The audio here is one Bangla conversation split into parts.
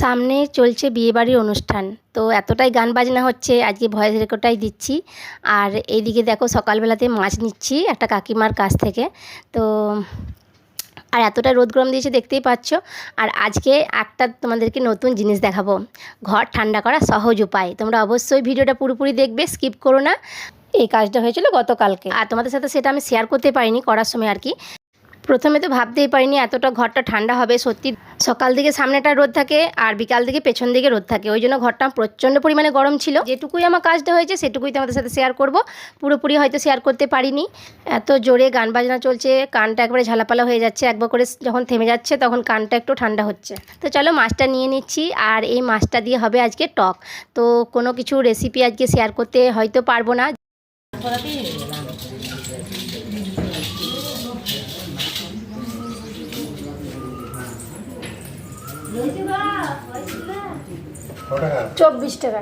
সামনে চলছে বিয়েবাড়ির অনুষ্ঠান, তো এতটাই গান বাজনা হচ্ছে, আজকে ভয়েস রেকর্ডটাই দিচ্ছি। আর এইদিকে দেখো সকালবেলাতে মাছ নিচ্ছি একটা কাকিমার কাছ থেকে। তো আর এতটা রোদ গরম দিয়েছে দেখতেই পাচ্ছ। আর আজকে একটা তোমাদেরকে নতুন জিনিস দেখাবো, ঘর ঠান্ডা করা সহজ উপায়। তোমরা অবশ্যই ভিডিওটা পুরোপুরি দেখবে, স্কিপ করো না। এই কাজটা হয়েছিল গতকালকে, আর তোমাদের সাথে সেটা আমি শেয়ার করতে পারিনি করার সময় আর কি। প্রথমে তো ভাবতেই পারিনি এতটা ঘরটা ঠান্ডা হবে। সত্যি সকাল দিকে সামনেটা রোদ থাকে আর বিকাল দিকে পেছন দিকে রোদ থাকে, ওই জন্য ঘরটা প্রচণ্ড পরিমাণে গরম ছিল। যেটুকুই আমার কাজটা হয়েছে সেটুকুই তোমাদের সাথে শেয়ার করব, পুরোপুরি হয়তো শেয়ার করতে পারিনি। এত জোরে গান বাজনা চলছে, কানটা একবারে ঝালাপালা হয়ে যাচ্ছে। একবার করে যখন থেমে যাচ্ছে তখন কানটা একটু ঠান্ডা হচ্ছে। তো চলো মাছটা নিয়ে নিচ্ছি, আর এই মাছটা দিয়ে হবে আজকে টক। তো কোনো কিছু রেসিপি আজকে শেয়ার করতে হয়তো পারবো না। টাকা 24 টাকা,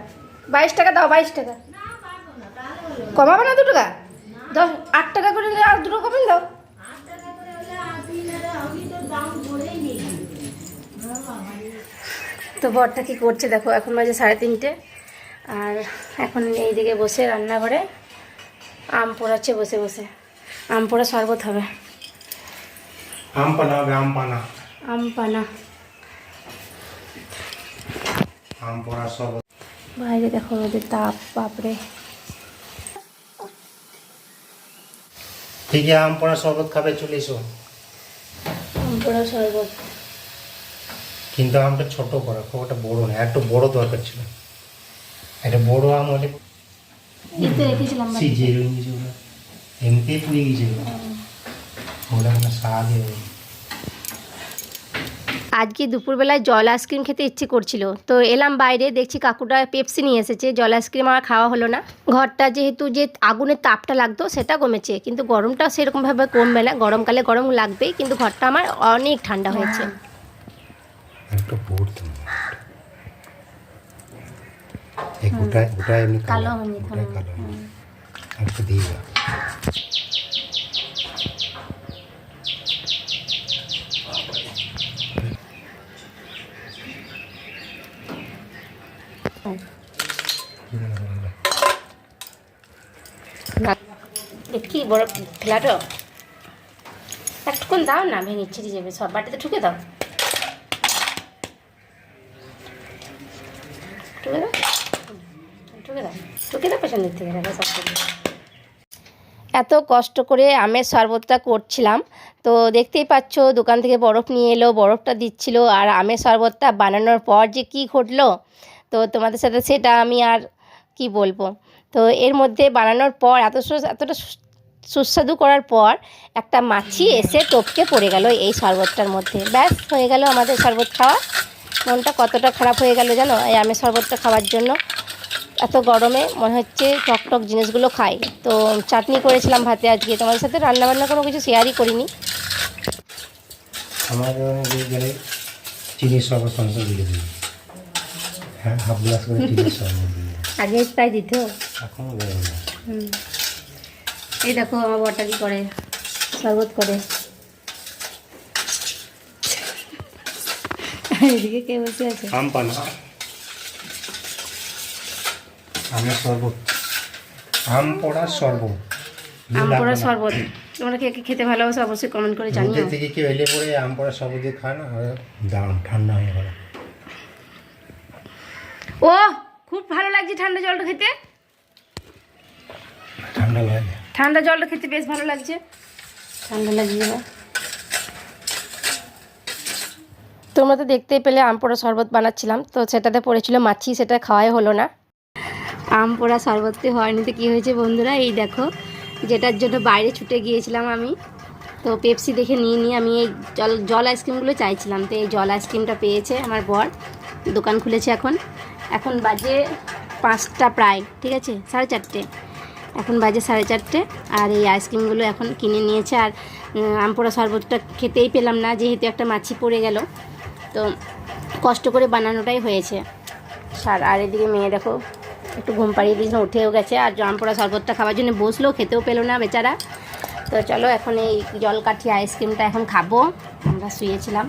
22 টাকা দাও, 22 টাকা কমাবে না 2 টাকা, 8 টাকা করে আর 2 কমিয়ে দাও। তো বরটা কি করছে দেখো, এখন বাজে 3:30, আর এখন এইদিকে বসে রান্নাঘরে আম পোড়াচ্ছে বসে বসে। আম পোড়া শরবত হবে, আম পানা হবে, আম পানা, আম পানা। আম পোড়া সব। বাইরে দেখো রোদের তাপ, বাপরে। ঠিক আছে, আম পোড়া শরবত খাবে, চলে এসো। আম পোড়া শরবত, কিন্তু আমটা ছোট করা, খুব একটা বড় না, একটু বড় দরকার ছিল। একটা বড় আম হলে এতে রেখেছিলাম সিজিয়ে নিয়েছে, ওরা এমনিতেই পুড়ে গিয়েছিল, ওরা মানে স্বাদ হবে। আজকে দুপুরবেলায় জল আইসক্রিম খেতে ইচ্ছে করছিল, তো এলাম বাইরে, দেখছি কাকুটা পেপসি নিয়ে এসেছে। জল আইসক্রিম আর খাওয়া হলো না। ঘরটা যেহেতু যে আগুনের তাপটা লাগতো সেটা কমেছে, কিন্তু গরমটা সেরকমভাবে কমবে না। গরমকালে গরম লাগবেই, কিন্তু ঘরটা আমার অনেক ঠান্ডা হয়েছে। একটু পড়তো এই গোটায় গোটায় এমনি কালো কালো, হয়নি, গোটায় কালো একটু দিয়ে দাও। কি বড় ফেলাটো, একটুক্ষণ দাও না, ভেঙে ছিঁড়ে যাবে সব। বাটিতে ঠুকে দাও, ঠুকে দাও, ঠুকে দাও, ঠুকে দাও পেছন দিক থেকে দেখো সব কিছু। এত কষ্ট করে আমের শরবতটা করছিলাম, তো দেখতেই পাচ্ছ দোকান থেকে বরফ নিয়ে এলো, বরফটা দিচ্ছিল। আর আমের শরবতটা বানানোর পর যে কি ঘটলো, তো তোমাদের সাথে সেটা আমি আর কি বলবো। তো এর মধ্যে বানানোর পর এতটা সুস্বাদু করার পর একটা মাছি এসে টপকে পড়ে গেল এই শরবতটার মধ্যে। ব্যাস হয়ে গেল আমাদের শরবত খাওয়া। মনটা কতটা খারাপ হয়ে গেল জানো, এই আমের শরবতটা খাওয়ার জন্য। এত গরমে মনে হচ্ছে টক টক জিনিসগুলো খাই। তো চাটনি করেছিলাম ভাতে আজকে, তোমাদের সাথে রান্নাবান্না কোনো কিছু শেয়ারই করিনি। আমার গেলে চিনির শরবত সঙ্গে দিয়ে দিই, হ্যাঁ, হাফ গ্লাস করে চিনির শরবত দিয়ে দিই। আগে তাই দিত, এখনও দেয় না। এই দেখো আমার বরটা কি করে, শরবত করে। এদিকে কে বসে আছে? আম পানা, আমের শরবত, আম পোড়া শরবত, আম পোড়া শরবত। তোমরা কে কে খেতে ভালোবাসো অবশ্যই কমেন্ট করে জানিও। রোদের থেকে কেউ এলে পরে আম পোড়া শরবত দিয়ে খায় না, দারুণ ঠান্ডা হয়ে গেল। ও খুব ভালো লাগছে ঠান্ডা জলটা খেতে, ঠান্ডা লাগে, ঠান্ডা জলটা খেতে বেশ ভালো লাগছে। ঠান্ডা লাগছে না? তোমরা তো দেখতেই পেলে আম পোড়া শরবত বানাচ্ছিলাম, তো সেটাতে পড়েছিল মাছি, সেটা খাওয়াই হলো না। আম পোড়া শরবতটি হয়নি তো কী হয়েছে বন্ধুরা, এই দেখো যেটার জন্য বাইরে ছুটে গিয়েছিলাম আমি, তো পেপসি দেখে নিয়ে আমি এই জল আইসক্রিমগুলো চাইছিলাম। তো এই জল আইসক্রিমটা পেয়েছে আমার বর, দোকান খুলেছে। এখন বাজে 5টা প্রায়, ঠিক আছে, 4:30। এখন বাজে 4:30, আর এই আইসক্রিমগুলো এখন কিনে নিয়েছে। আর আম পোড়া শরবতটা খেতেই পেলাম না, যেহেতু একটা মাছি পড়ে গেল। তো কষ্ট করে বানানোটাই হয়েছে। আর এদিকে মেয়ে দেখো একটু ঘুম পাড়িয়ে দিয়েছিল, উঠেও গেছে। আর আম পোড়া শরবতটা খাওয়ার জন্য বসলো, খেতেও পেলো না বেচারা। তো চলো এখন এই জল কাঠি আইসক্রিমটা এখন খাবো। আমরা শুয়েছিলাম।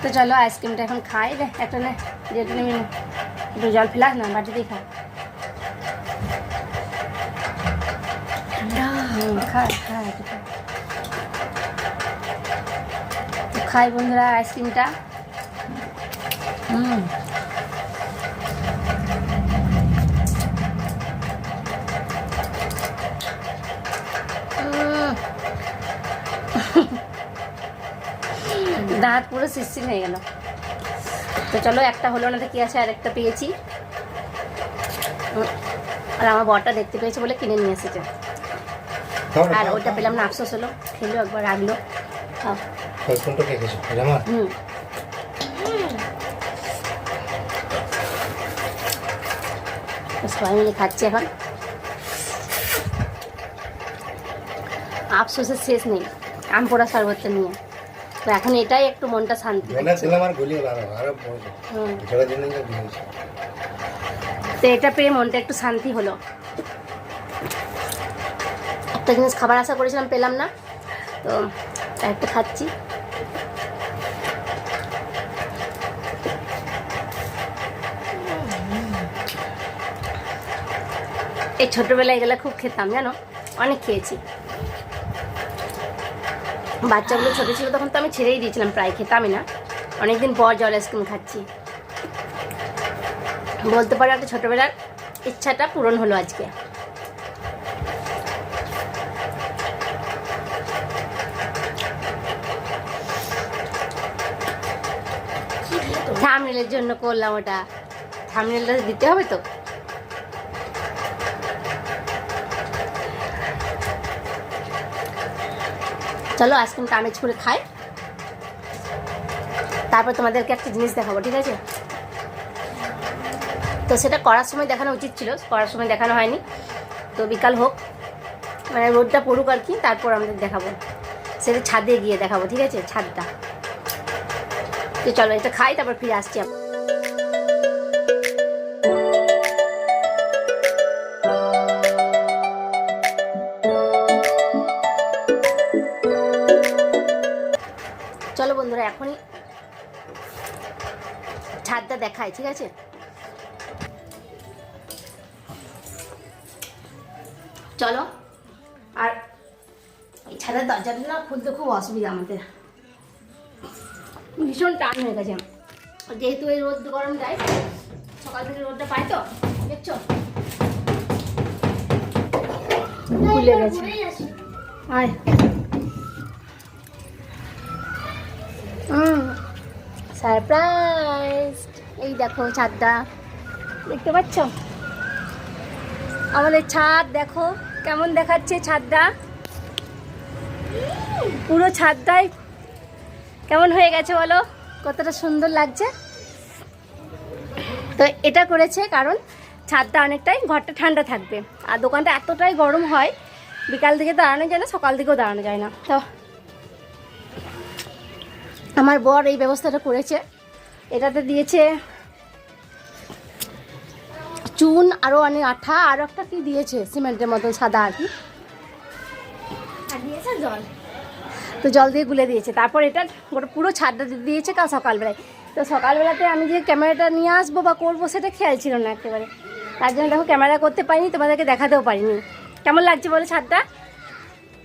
তো চলো আইসক্রিমটা এখন খাই রে, একটা নে যেটা নেবি না, একটু জল ফেলাস না, বাটিতেই খা। খা খা একটু খা। তো খাই বন্ধুরা আইসক্রিমটা। দাঁত পুরো শিরশির হয়ে গেল। তো চলো একটা হলো না, তো কি আছে, আরেকটা পেয়েছি। আর আমার বরটা দেখতে পেয়েছে বলে কিনে নিয়ে এসেছে, আর ওটা পেলাম না, আফসোস হলো। খেলো একবার, রাখলো। খাও। সবাই মিলে খাচ্ছি এখন, আফসোসের শেষ নেই আম পোড়া শরবতটা নিয়ে। তো এখন এটাই একটু মনটা শান্তি। তো এটা পেয়ে মনটা একটু শান্তি হলো। একটা জিনিস খাবার আশা করেছিলাম, পেলাম না, তো একটা খাচ্ছি। এই ছোটোবেলায় এগুলো খুব খেতাম জানো, অনেক খেয়েছি। বাচ্চাগুলো ছোটো ছিল তখন তো আমি ছেড়েই দিয়েছিলাম, প্রায় খেতামই না। অনেকদিন পর জল আইসক্রিম খাচ্ছি, বলতে পারো একটা ছোটোবেলার ইচ্ছাটা পূরণ হলো আজকে। থাম্বনেলের জন্য করলাম ওটা, থাম্বনেলটা দিতে হবে তো। চলো আইসক্রিমটা আমেজ করে খাই, তারপর তোমাদেরকে একটা জিনিস দেখাবো, ঠিক আছে? তো সেটা করার সময় দেখানো উচিত ছিল, করার সময় দেখানো হয়নি। তো বিকাল হোক, মানে রোদটা পড়ুক আর কি, তারপর আমাদের দেখাবো। সেটা ছাদে গিয়ে দেখাবো, ঠিক আছে? ছাদটা। তো চলো এটা খাই, তারপর ফিরে আসছি। চলো বন্ধুরা এখনই ছাদটা দেখাই, ঠিক আছে? চলো। আর এই ছাদের দরজাটা না খুলতে খুব অসুবিধা আমাদের, ভীষণ টান হয়ে গেছে। যেহেতু এই রোদ গরম যায়, সকাল থেকে রোদটা পাই তো, দেখছো খুলে গেছে। আয় সারপ্রাইজ, এই দেখো ছাদটা, দেখতে পাচ্ছ? আমাদের ছাদ দেখো কেমন দেখাচ্ছে, ছাদটা পুরো ছাদটাই কেমন হয়ে গেছে বলো, কতটা সুন্দর লাগছে। তো এটা করেছে কারণ ছাদটা অনেকটাই, ঘরটা ঠান্ডা থাকবে, আর দোকানটা এতটাই গরম হয়, বিকাল দিকে দাঁড়ানো যায় না, সকাল দিকেও দাঁড়ানো যায় না। তো আমার বর এই ব্যবস্থাটা করেছে, এটাতে দিয়েছে চুন, আরও অনেক আঠা, আরও একটা কি দিয়েছে সিমেন্টের মতন সাদা আর কি, আর দিয়েছে জল। তো জল দিয়ে গুলে দিয়েছে, তারপর এটা গোটা পুরো ছাদটা দিয়েছে কাল সকালবেলায়। তো সকালবেলাতে আমি যে ক্যামেরাটা নিয়ে আসবো বা করবো সেটা খেয়াল ছিল না একেবারে, তার জন্য দেখো ক্যামেরা করতে পারিনি, তোমাদেরকে দেখাতেও পারিনি। কেমন লাগছে বলো ছাদটা?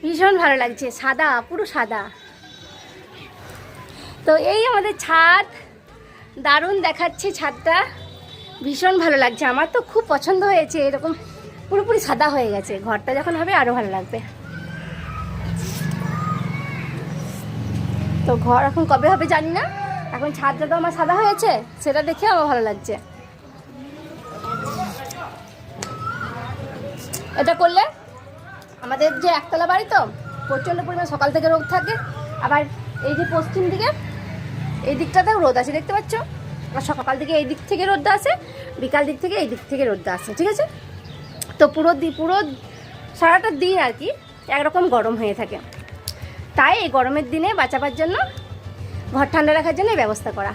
ভীষণ ভালো লাগছে, সাদা, পুরো সাদা। তো এই আমাদের ছাদ, দারুণ দেখাচ্ছে ছাদটা, ভীষণ ভালো লাগছে, আমার তো খুব পছন্দ হয়েছে। এরকম পুরোপুরি সাদা হয়ে গেছে, ঘরটা যখন হবে আরও ভালো লাগবে। তো ঘর এখন কবে হবে জানি না, এখন ছাদটা তো আমার সাদা হয়েছে, সেটা দেখে আমার ভালো লাগছে। এটা করলে আমাদের যে একতলা বাড়ি, তো প্রচণ্ড পরিমাণ সকাল থেকে রোদ থাকে, আবার এই যে পশ্চিম দিকে এই দিকটাতেও রোদ আছে, দেখতে পাচ্ছ? আর সকাল থেকে এই দিক থেকে রোদটা আসে, বিকাল দিক থেকে এই দিক থেকে রোদটা আসে, ঠিক আছে? তো পুরো সারাটা দিন আর কি একরকম গরম হয়ে থাকে। তাই এই গরমের দিনে বাঁচাবার জন্য, ঘর ঠান্ডা রাখার জন্য এই ব্যবস্থা করা।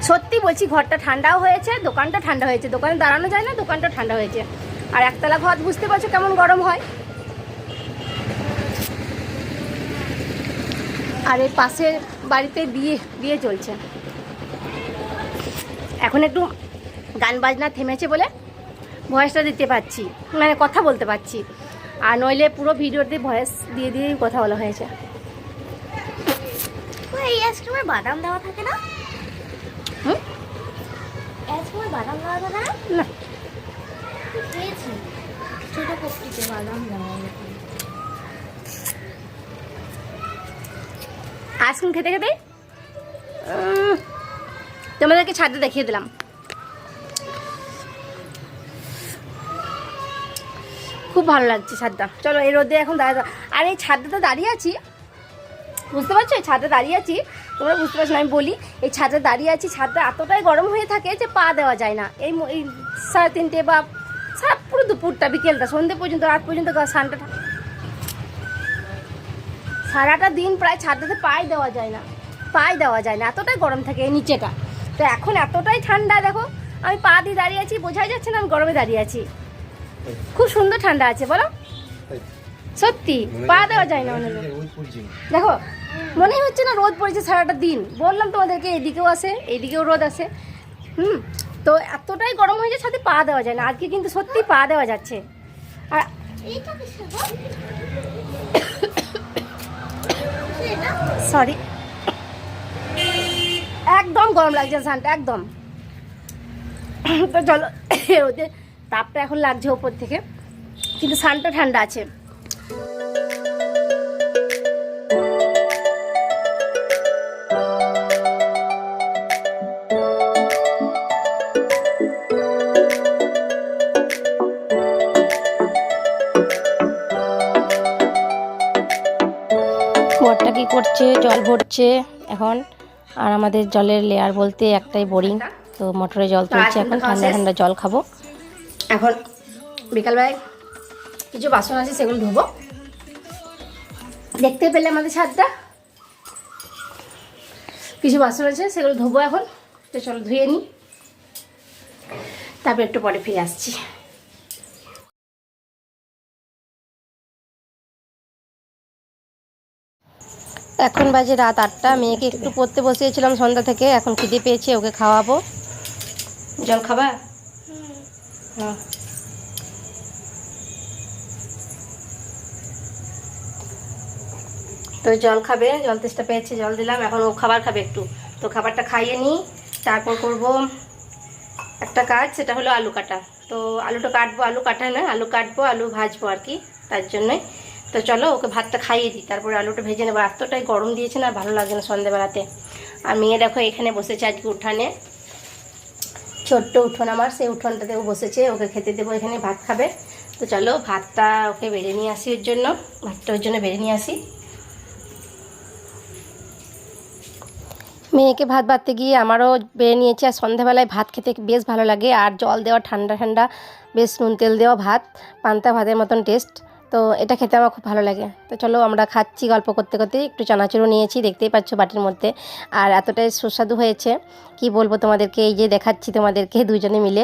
সত্যি বলছি, ঘরটা ঠান্ডাও হয়েছে, দোকানটা ঠান্ডা হয়েছে, দোকানে দাঁড়ানো যায় না, দোকানটা ঠান্ডা হয়েছে। আর একতলা ঘর বুঝতে পারছো কেমন গরম হয়। আর এই পাশের বাড়িতে বিয়ে চলছে। এখন একটু গান বাজনা থেমেছে বলে ভয়েসটা দিতে পারছি, মানে কথা বলতে পারছি, আর নইলে পুরো ভিডিওতে ভয়েস দিয়ে কথা বলা হয়েছে। এই আইসক্রিমে বাদাম দেওয়া থাকে না? হুম, আইসক্রিমে বাদাম দেওয়া থাকে না? না খেয়েছি ছোটো কপটিতে বাদাম দেওয়া। আইসক্রিম খেতে খেতে তোমাদেরকে ছাদটা দেখিয়ে দিলাম। খুব ভালো লাগছে ছাদটা। চলো এই রোদে এখন দাঁড়িয়ে, আর এই ছাদটাতে দাঁড়িয়ে আছি, বুঝতে পারছো? এই ছাদটা দাঁড়িয়ে আছি, তোমরা বুঝতে পারছো না আমি বলি। এই ছাদটা দাঁড়িয়ে আছি, ছাদটা এতটাই গরম হয়ে থাকে যে পা দেওয়া যায় না। এই 3:30 বা সারা পুরো দুপুরটা, বিকেলটা, সন্ধ্যে পর্যন্ত, রাত পর্যন্ত সানটা, সারাটা দিন প্রায় ছাদটাতে পায়ে দেওয়া যায় না, এতটাই গরম থাকে এই নিচেটা। তো এখন এতটাই ঠান্ডা, দেখো আমি পা দিয়ে দাঁড়িয়ে আছি, বোঝাই যাচ্ছে না আমি গরমে দাঁড়িয়ে আছি। খুব সুন্দর ঠান্ডা আছে, বলো সত্যি, পা দেওয়া যায় না মনে হয়। দেখো মনেই হচ্ছে না রোদ পড়েছে সারাটা দিন। বললাম তোমাদেরকে এদিকেও আসে, এইদিকেও রোদ আসে। তো এতটাই গরম হয়েছে সাথে পা দেওয়া যায় না। আজকে কিন্তু সত্যি পা দেওয়া যাচ্ছে। আর সরি, একদম গরম লাগছে সানটা একদম। তো চলো, ওদের তাপটা এখন লাগছে ওপর থেকে, কিন্তু সানটা ঠান্ডা আছে। বরটা কি করছে? জল ভরছে এখন। আর আমাদের জলের লেয়ার বলতে একটাই বোরিং, তো মোটরে জল তুলছে এখন। ঠান্ডা ঠান্ডা জল খাবো। এখন বিকালবেলায় কিছু বাসন আছে, সেগুলো ধোবো। দেখতে পেলে আমাদের ছাদটা, কিছু বাসন আছে সেগুলো ধোবো এখন। তো চলো ধুয়ে নিই, তারপর একটু পরে ফিরে আসছি। এখন বাজে রাত 8টা। মেয়েকে একটু পড়তে বসিয়েছিলাম সন্ধ্যা থেকে, এখন খিদে পেয়েছে, ওকে খাওয়াবো। জল খাবা? হ্যাঁ। তো জল খাবে, জল তেষ্টা পেয়েছে, জল দিলাম। এখন ও খাবার খাবে একটু, তো খাবারটা খাইয়ে নিই, তারপর করব একটা কাজ, সেটা হলো আলু কাটা। তো আলুটা কাটবো, আলু কাটা না, আলু কাটবো, আলু ভাজবো আর কি, তার জন্যই। তো চলো ওকে ভাতটা খাইয়ে দিই, তারপরে আলুটা ভেজে নেবো। এতটাই গরম দিয়েছে না, ভালো লাগে না সন্ধ্যেবেলাতে। আর মেয়ে দেখো এখানে বসেছে আজকে উঠানে, ছোট্ট উঠোন আমার, সেই উঠোনটাতেও বসেছে, ওকে খেতে দেবো, এখানে ভাত খাবে। তো চলো ভাতটা ওকে বেড়ে নিয়ে আসি, ওর জন্য ভাতটা ওর জন্য বেড়ে নিয়ে আসি। মেয়েকে ভাত বাড়তে গিয়ে আমারও বেড়ে নিয়েছি। আর সন্ধ্যাবেলায় ভাত খেতে বেশ ভালো লাগে, আর জল দেওয়া ঠান্ডা ঠান্ডা, বেশ নুন তেল দেওয়া ভাত, পান্তা ভাতের মতন টেস্ট। তো এটা খেতে আমার খুব ভালো লাগে। তো চলো আমরা খাচ্ছি, গল্প করতে করতে। একটু চানাচুরও নিয়েছি, দেখতেই পাচ্ছ বাটির মধ্যে। আর এতটাই সুস্বাদু হয়েছে কি বলবো তোমাদেরকে, এই যে দেখাচ্ছি তোমাদেরকে দুজনে মিলে,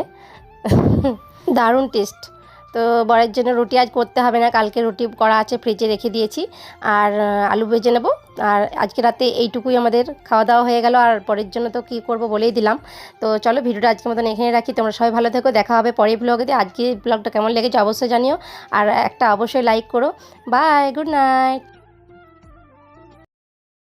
দারুণ টেস্ট। তো বরের জন্য রুটি আজ করতে হবে না, কালকে রুটি করা আছে, ফ্রিজে রেখে দিয়েছি। আর আলু ভেজে নেব। আর আজকে রাতে এইটুকুই আমাদের খাওয়া দাওয়া হয়ে গেল। আর পরের জন্য তো কী করব বলেই দিলাম। তো চলো ভিডিওটা আজকের মতন এখানে রাখি। তোমরা সবাই ভালো থেকো, দেখা হবে পরের ব্লগে। আজকে ব্লগটা কেমন লেগেছে অবশ্যই জানিও, আর একটা অবশ্যই লাইক করো। Bye, good night.